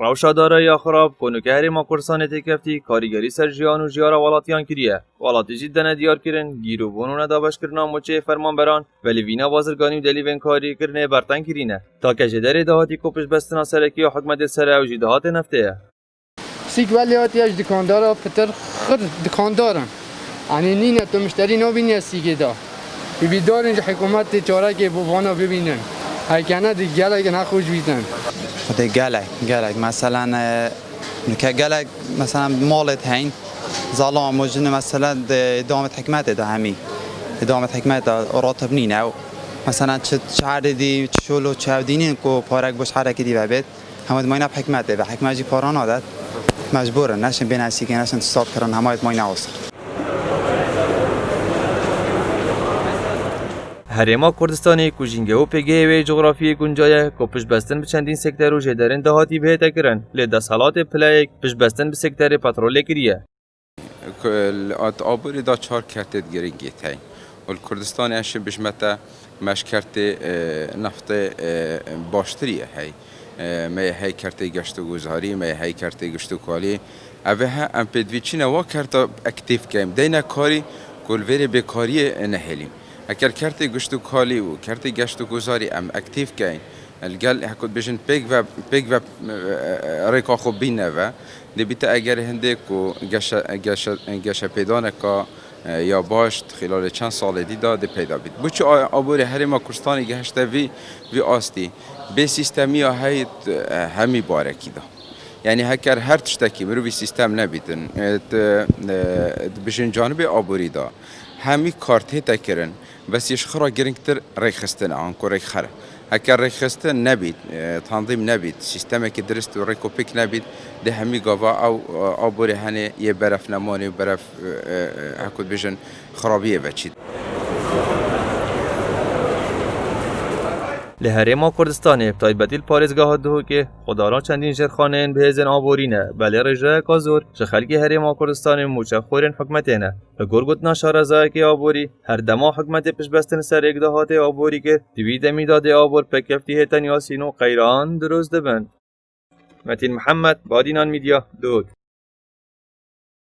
روشا دارایی خراب کنوکه هرما کردستان تکفتی کاریگری سر جیان و جیارا ولاتیان کریه. ولاتی جدن دیار کرن گیرو بونو ندابش کرنا مچه فرمان بران ولی وینا بازرگانی و دلیون کاری کرنه برتن کرینه تا که جدر دهاتی کوپش بستنا سرکی و حکمت سر او جدهات نفته. سیک ولیاتی از دکاندارا پتر خود دکاندارن. یعنی نینه تو مشتری نبینی سیگه دا. بیدارن که حکومت چاره که بوانا ببینن. هیکنه دیگه که نخوش بیتن. خود گلک مثلا نکه گلک مثلا مالت هین ظلام موجود مثلا ادامه حکمت ده همی ادامه حکمت راتب نینه مثلا چه عددی چه شلو چه دینی کو پارک باش حرکتی دی ببد همه ماینه حکمت ده و حکمت جی پاران عادت مجبورن نشن بناسی که نشن استاد کردن همه ماینه واسه. هرما کردستانی کوچینگه و پیگه و جغرافی گنجایه که پشت بستن به چندین سکتر و جدرن دهاتی بهت کرن لده سالات پلایک پشت بستن به سکتر پترول کریه. آبوری دا چهار کرتت گرینگی تای. والکردستان اش بجمته مش کرت نفط باشتریه هی. می هی کرت گشت و گذاری می هی کرت گشت و کالی. اوه ام پدویچینه وا کرت اکتیف کیم. دینا کاری کل وری بکاری نهلیم. اگر کرتی گشت و کالی و کرتی گشت و گذاری ام اکتیف کن الگل هکود بجن پیگ و ریکا خوب بینه و دبیت اگر هنده کو گش پیدا نکا یا باشت خلال چند سال دیدا ده پیدا بید بچه آبور هرما کردستانی گهشته وی آستی به سیستمی های همی بارکی دا یعنی هکر هر تشتکی مروی سیستم نبیدن بجن جانب آبوری دا همی کارت تکرن بس يشخرا جرينكتر ريخستن عن كوري خرا هكا ريخستن نبيت تنظيم نبيت سيستمك درست وريكوبيك نبيت ده همي قوا او بوري هني يبرف نموني برف هكود بيجن خرابيه بچيد لهرما کردستان ابتای بدیل پارزگاه دهو که خدارا چندین جرخانه به هزن آبورینه بله رجای کازور چه خلقی هرما کردستان موچه خورین حکمتینه و گرگوت ناشارزای که آبوری هر دما حکمت پیش بستن سر یک دهات آبوری که دوید میداد آبور پکفتی هتن یاسین و قیران درست دبند. متین محمد بادینان میدیا دود